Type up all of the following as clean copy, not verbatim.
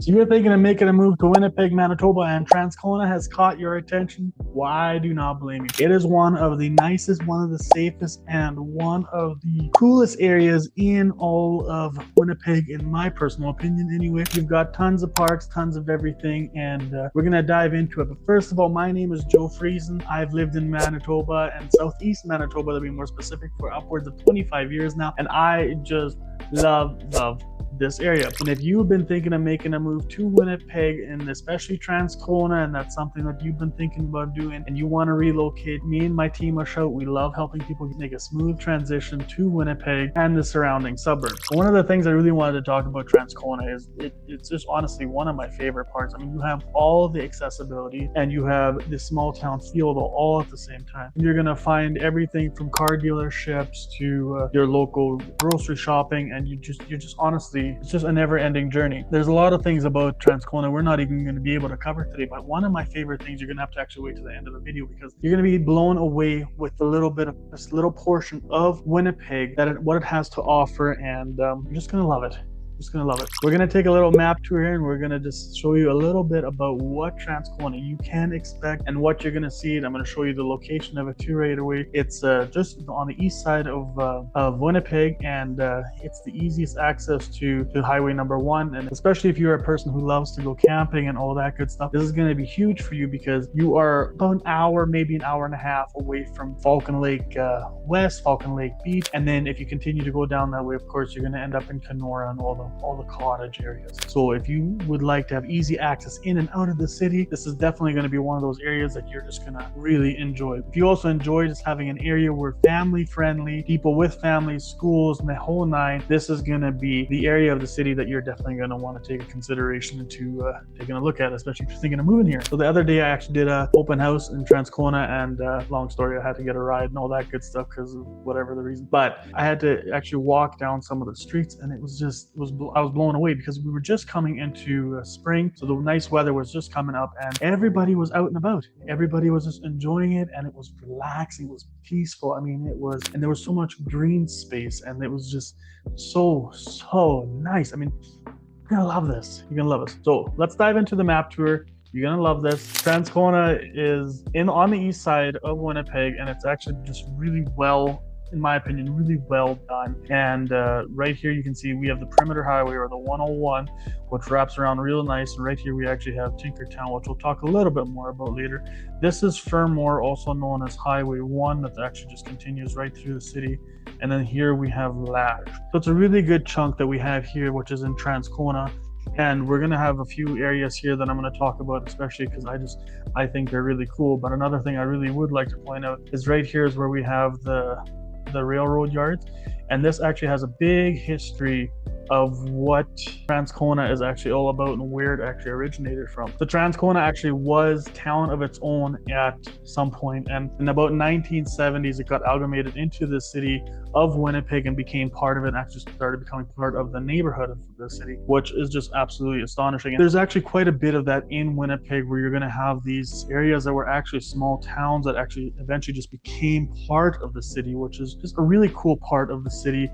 So you're thinking of making a move to Winnipeg, Manitoba, and Transcona has caught your attention? Why, I do not blame you. It is one of the nicest, one of the safest, and one of the coolest areas in all of Winnipeg, in my personal opinion anyway. You've got tons of parks, tons of everything, and we're going to dive into it. But first of all, my name is Joe Friesen. I've lived in Manitoba and Southeast Manitoba, to be more specific, for upwards of 25 years now, and I just love this area. And if you've been thinking of making a move to Winnipeg, and especially Transcona, and that's something that you've been thinking about doing, and you want to relocate, me and my team at Shout, we love helping people make a smooth transition to Winnipeg and the surrounding suburbs. One of the things I really wanted to talk about Transcona is it's just honestly one of my favorite parts. I mean, you have all the accessibility and you have this small town feel all at the same time. You're gonna find everything from car dealerships to your local grocery shopping, and you're just honestly, it's just a never-ending journey. There's a lot of things about Transcona we're not even going to be able to cover today, but one of my favorite things, you're going to have to actually wait to the end of the video, because you're going to be blown away with a little bit of this little portion of Winnipeg, what it has to offer, and you're just going to love it. Just gonna love it. We're gonna take a little map tour here, and we're gonna just show you a little bit about what Transcona you can expect and what you're gonna see. And I'm gonna show you the location of it too right away. It's just on the east side of Winnipeg, and it's the easiest access to Highway number 1. And especially if you're a person who loves to go camping and all that good stuff, this is gonna be huge for you, because you are about an hour, maybe an hour and a half away from Falcon Lake West, Falcon Lake Beach. And then if you continue to go down that way, of course, you're gonna end up in Kenora and all the cottage areas. So if you would like to have easy access in and out of the city, this is definitely going to be one of those areas that you're just going to really enjoy. If you also enjoy just having an area where family friendly, people with families, schools, and the whole nine, this is going to be the area of the city that you're definitely going to want to take a consideration into taking a look at, especially if you're thinking of moving here. So the other day I actually did an open house in Transcona, and long story, I had to get a ride and all that good stuff because of whatever the reason, but I had to actually walk down some of the streets, and it was I was blown away, because we were just coming into spring, so the nice weather was just coming up, and everybody was out and about. Everybody was just enjoying it, and it was relaxing, it was peaceful. I mean, and there was so much green space, and it was just so nice. I mean, you're gonna love this. You're gonna love it. So let's dive into the map tour. You're gonna love this. Transcona is on the east side of Winnipeg, and it's actually just really well, in my opinion, really well done. And right here you can see we have the perimeter highway, or the 101, which wraps around real nice. And right here we actually have Tinkertown, which we'll talk a little bit more about later. This is Fermor, also known as Highway 1, that actually just continues right through the city. And then here we have Lash. So it's a really good chunk that we have here, which is in Transcona. And we're going to have a few areas here that I'm going to talk about, especially because I think they're really cool. But another thing I really would like to point out is right here is where we have the railroad yards, and this actually has a big history of what Transcona is actually all about and where it actually originated from. The Transcona actually was town of its own at some point, and in about 1970s it got amalgamated into the city of Winnipeg and became part of it, and actually started becoming part of the neighborhood of the city, which is just absolutely astonishing. And there's actually quite a bit of that in Winnipeg, where you're going to have these areas that were actually small towns that actually eventually just became part of the city, which is just a really cool part of the city's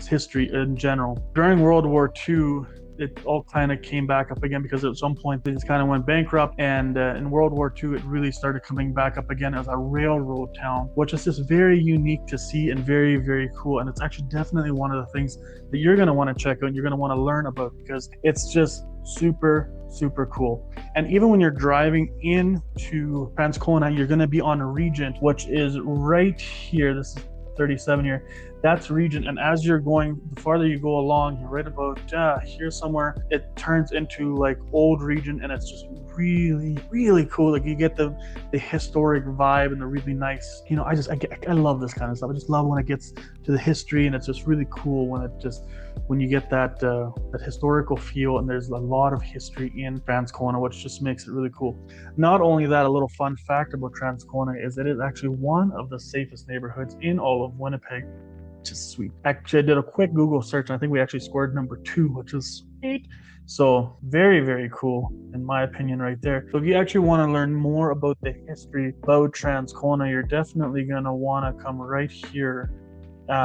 history in general. During World War II, it all kind of came back up again, because at some point they just kind of went bankrupt, and in World War II it really started coming back up again as a railroad town, which is just very unique to see and very, very cool. And it's actually definitely one of the things that you're going to want to check out and you're going to want to learn about, because it's just super cool. And even when you're driving into Transcona, you're going to be on Regent, which is right here. This is 37 here. That's Regent, and as you're going, the farther you go along, you're right about here somewhere, it turns into like old Regent, and it's just really cool. Like you get the historic vibe and the really nice, I love this kind of stuff. I just love when it gets to the history, and it's just really cool when you get that historical feel, and there's a lot of history in Transcona, which just makes it really cool. Not only that, a little fun fact about Transcona is that it's actually one of the safest neighborhoods in all of Winnipeg. Just sweet. Actually, I did a quick Google search, and I think we actually scored number 2, which is sweet. So very cool, in my opinion, right there. So if you actually want to learn more about the history about Transcona, you're definitely going to want to come right here,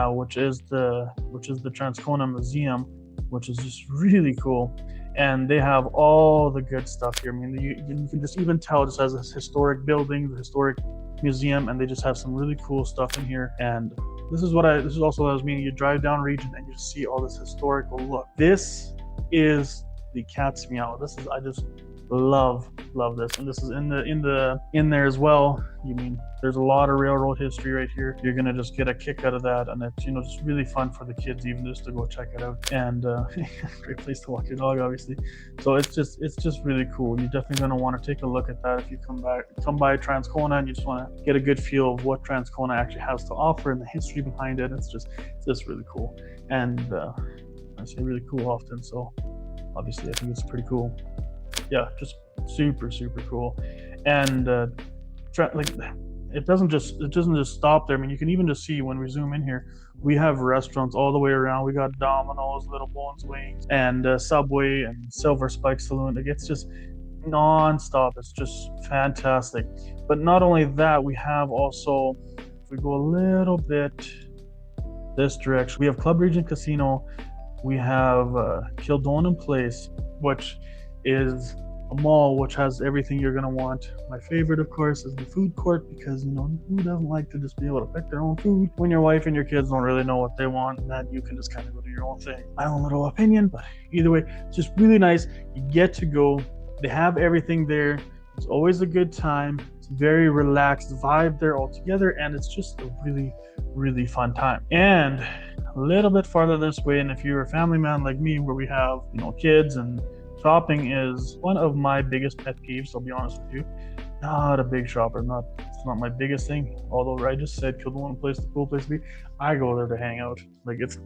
which is the Transcona Museum, which is just really cool. and they have all the good stuff here. I mean, you can just even tell just as a historic building, the historic museum, and they just have some really cool stuff in here. And this is also what I was meaning. You drive down Regent and you see all this historical look. This is the cat's meow. I just love this, and this is in there as well. You mean there's a lot of railroad history right here. You're gonna just get a kick out of that, and it's just really fun for the kids even just to go check it out. And great place to walk your dog, obviously. So it's just really cool. You're definitely gonna want to take a look at that if you come by Transcona and you just want to get a good feel of what Transcona actually has to offer and the history behind it. It's just really cool, and I say really cool often, so obviously I think it's pretty cool. Yeah, just super cool. And it doesn't just stop there. I mean, you can even just see when we zoom in here, we have restaurants all the way around. We got Domino's, Little Bones Wings, and Subway, and Silver Spike Saloon. Like, it's just non-stop. It's just fantastic. But not only that, we have also, if we go a little bit this direction, we have Club Regent Casino. We have Kildonan Place, which is a mall which has everything you're gonna want. My favorite, of course, is the food court, because who doesn't like to just be able to pick their own food when your wife and your kids don't really know what they want, and then you can just kind of go do your own thing. My own little opinion, but either way, it's just really nice. You get to go. They have everything there. It's always a good time. It's a very relaxed vibe there altogether, and it's just a really fun time. And a little bit farther this way, and if you're a family man like me, where we have kids, and shopping is one of my biggest pet peeves, I'll be honest with you. Not a big shopper, it's not my biggest thing. Although I just said Kildonan Place, the cool place to be. I go there to hang out. Like, it's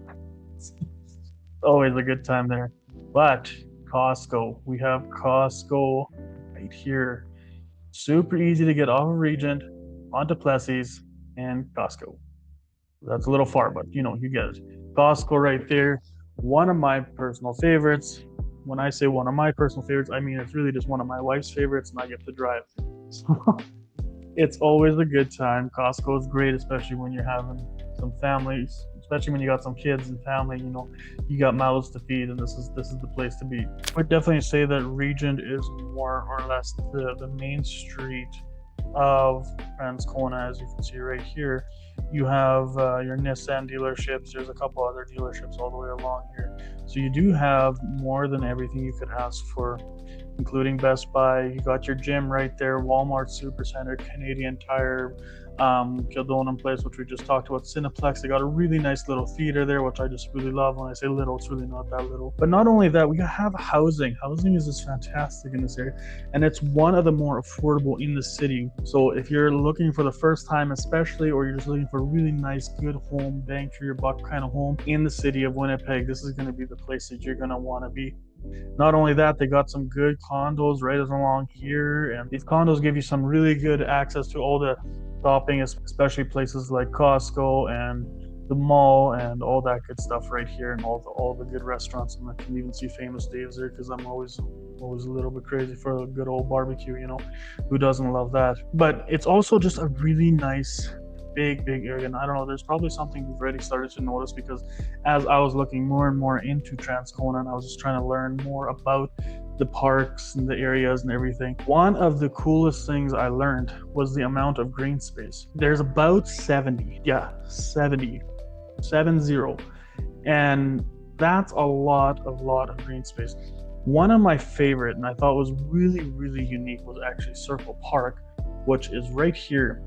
always a good time there. But Costco, we have Costco right here. Super easy to get off of Regent onto Plessis and Costco. That's a little far, but you get it. Costco right there. One of my personal favorites. When I say one of my personal favorites, I mean it's really just one of my wife's favorites, and I get to drive. So it's always a good time. Costco is great, especially when you're having some families, especially when you got some kids and family. You got mouths to feed, and this is the place to be. I would definitely say that Regent is more or less the main street of Transcona. As you can see right here, you have your Nissan dealerships. There's a couple other dealerships all the way along here, so you do have more than everything you could ask for, including Best Buy. You got your gym right there, Walmart Supercenter, Canadian Tire, Kildonan Place, which we just talked about, Cineplex. They got a really nice little theater there, which I just really love. When I say little, it's really not that little. But not only that, we have housing. Housing is just fantastic in this area, and it's one of the more affordable in the city. So if you're looking for the first time especially, or you're just looking for a really nice, good home, bang for your buck kind of home in the city of Winnipeg, this is going to be the place that you're going to want to be. Not only that, they got some good condos right along here, and these condos give you some really good access to all the shopping, especially places like Costco and the mall and all that good stuff right here, and all the good restaurants. And I can even see Famous Dave's there, because I'm always a little bit crazy for a good old barbecue. Who doesn't love that? But it's also just a really nice big area, and I don't know, there's probably something we've already started to notice, because as I was looking more and more into Transcona, and I was just trying to learn more about the parks and the areas and everything, one of the coolest things I learned was the amount of green space. There's about 70, and that's a lot of green space. One of my favorite, and I thought was really unique, was actually Circle Park, which is right here.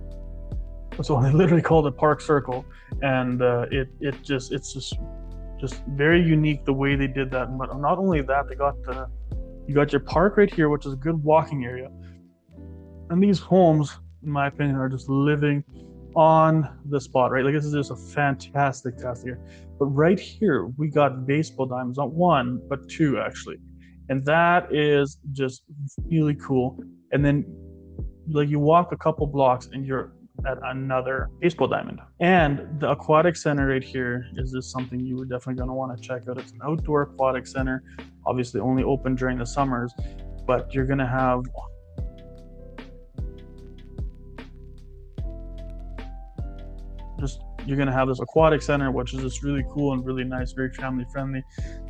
So they literally called it Park Circle, and it's just very unique the way they did that. But not only that, you got your park right here, which is a good walking area, and these homes, in my opinion, are just living on the spot, right? Like, this is just a fantastic area. But right here, we got baseball diamonds, not one but two actually, and that is just really cool. And then, like, you walk a couple blocks and you're at another baseball diamond. And the aquatic center right here is just something you were definitely going to want to check out. It's an outdoor aquatic center, obviously only open during the summers, but you're going to have this aquatic center, which is just really cool and really nice, very family friendly.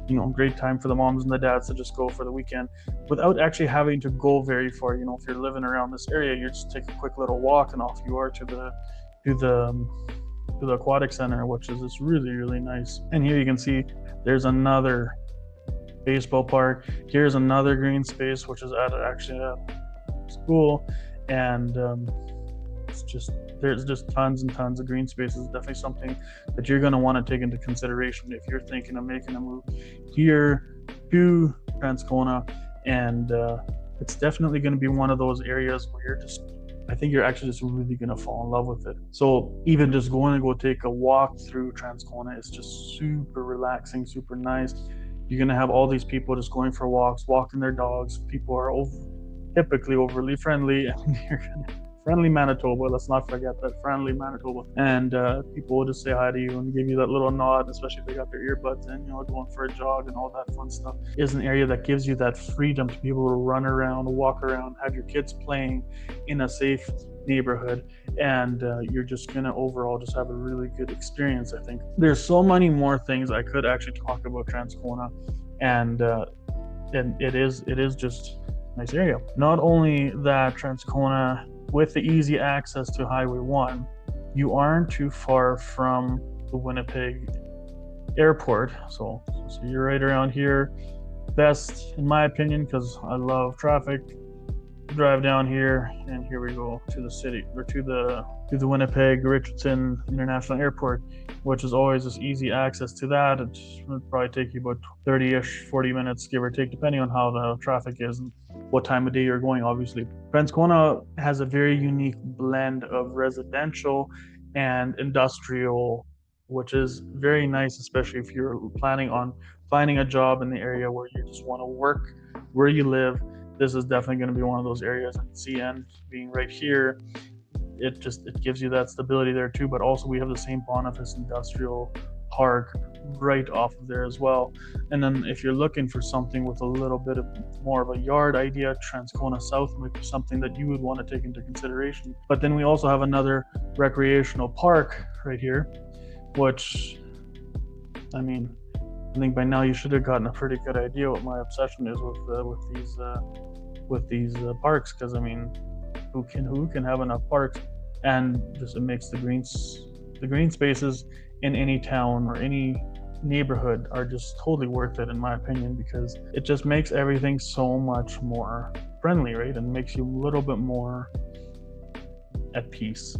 you know, great time for the moms and the dads to just go for the weekend without actually having to go very far. You know, if you're living around this area, you just take a quick little walk and off you are to the Aquatic Center, which is just really, really nice. And here you can see there's another baseball park. Here's another green space, which is at actually a school, and it's just, there's just tons and tons of green spaces. Definitely something that you're going to want to take into consideration if you're thinking of making a move here to Transcona. And it's definitely going to be one of those areas where you're just, I think you're actually just really going to fall in love with it. So even just going to go take a walk through Transcona is just super relaxing, super nice. You're going to have all these people just going for walks, walking their dogs. People are typically overly friendly, and you're going to friendly Manitoba. Let's not forget that, friendly Manitoba. And people will just say hi to you and give you that little nod, especially if they got their earbuds in, you know, going for a jog and all that fun stuff. Is an area that gives you that freedom to be able to run around, walk around, have your kids playing in a safe neighborhood, and you're just gonna overall just have a really good experience. I think there's so many more things I could actually talk about Transcona, and it is just a nice area. Not only that, Transcona, with the easy access to Highway 1, you aren't too far from the Winnipeg airport. So you're right around here. Best, in my opinion, because I love traffic, drive down here, and here we go to the city, or to the Winnipeg Richardson International Airport, which is always just easy access to that. It would probably take you about 30-ish, 40 minutes, give or take, depending on how the traffic is and what time of day you're going, obviously. Transcona has a very unique blend of residential and industrial, which is very nice, especially if you're planning on finding a job in the area where you just want to work where you live. This is definitely going to be one of those areas. And CN being right here, it gives you that stability there too. But also we have the St. Boniface Industrial Park right off of there as well. And then if you're looking for something with a little bit of more of a yard idea, Transcona South might be something that you would want to take into consideration. But then we also have another recreational park right here, which, I mean, I think by now you should have gotten a pretty good idea what my obsession is with these parks, because I mean, who can have enough parks? And just it makes the green spaces in any town or any neighborhood are just totally worth it, in my opinion, because it just makes everything so much more friendly, right? And makes you a little bit more at peace.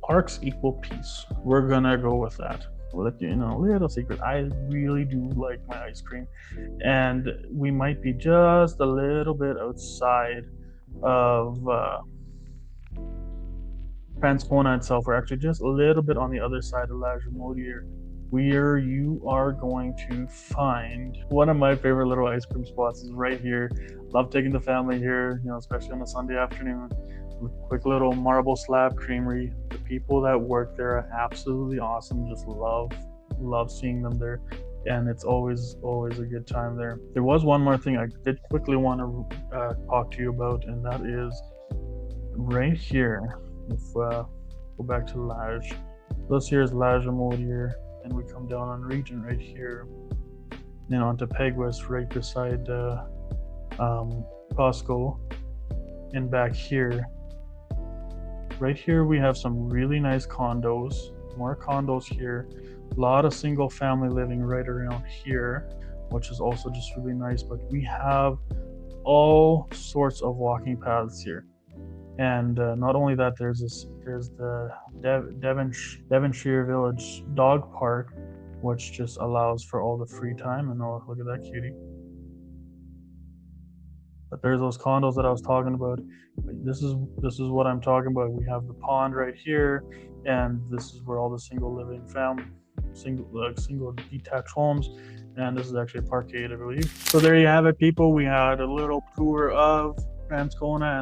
Parks equal peace. We're gonna go with that. We'll let you know, little secret, I really do like my ice cream, and we might be just a little bit outside of Transcona itself. We're actually just a little bit on the other side of Lagimodiere, where you are going to find one of my favorite little ice cream spots is right here. Love taking the family here, you know, especially on a Sunday afternoon. Quick little marble slab creamery. The people that work there are absolutely awesome. Just love seeing them there, and it's always a good time there. There was one more thing I did quickly want to talk to you about, and that is right here. If go back to Lage, this here is Lagimodiere, and we come down on Regent right here, and onto Peguis right beside Costco, and back here. Right here we have some really nice condos, more condos here, a lot of single family living right around here, which is also just really nice. But we have all sorts of walking paths here, and not only that, there's the Devonshire Village Dog Park, which just allows for all the free time. And oh, look at that cutie. But there's those condos that I was talking about. This is what I'm talking about. We have the pond right here, and this is where all the single detached homes, and this is actually a parkade, I believe. So there you have it, people. We had a little tour of Transcona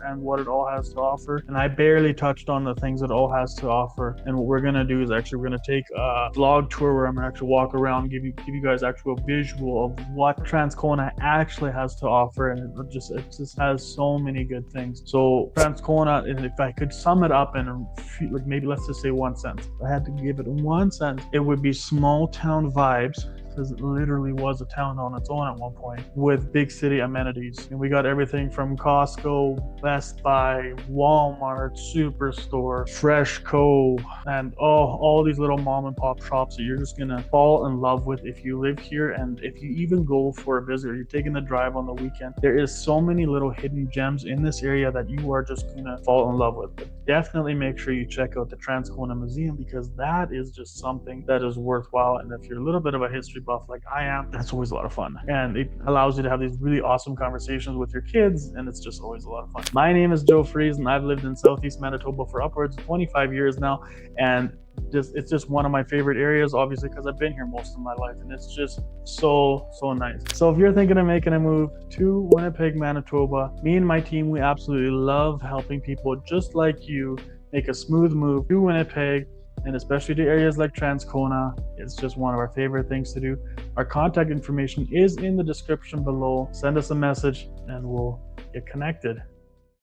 and what it all has to offer, and I barely touched on the things it all has to offer. And what we're gonna do is actually we're gonna take a vlog tour where I'm gonna actually walk around, give you guys actual visual of what Transcona actually has to offer, and it just has so many good things. So Transcona, and if I could sum it up in like maybe let's just say one sentence, if I had to give it one sentence, it would be small town vibes. because it literally was a town on its own at one point with big city amenities. And we got everything from Costco, Best Buy, Walmart, Superstore, Fresh Co, and all these little mom and pop shops that you're just gonna fall in love with if you live here. And if you even go for a visit or you're taking a drive on the weekend, there is so many little hidden gems in this area that you are just gonna fall in love with. But definitely make sure you check out the Transcona Museum, because that is just something that is worthwhile. And if you're a little bit of a history buff like I am, that's always a lot of fun, and it allows you to have these really awesome conversations with your kids, and it's just always a lot of fun. My name is Joe Fries, and I've lived in Southeast Manitoba for upwards of 25 years now, and it's just one of my favorite areas, obviously, because I've been here most of my life, and it's just so nice. So if you're thinking of making a move to Winnipeg, Manitoba, me and my team, we absolutely love helping people just like you make a smooth move to Winnipeg, and especially to areas like Transcona. It's just one of our favorite things to do. Our contact information is in the description below. Send us a message and we'll get connected.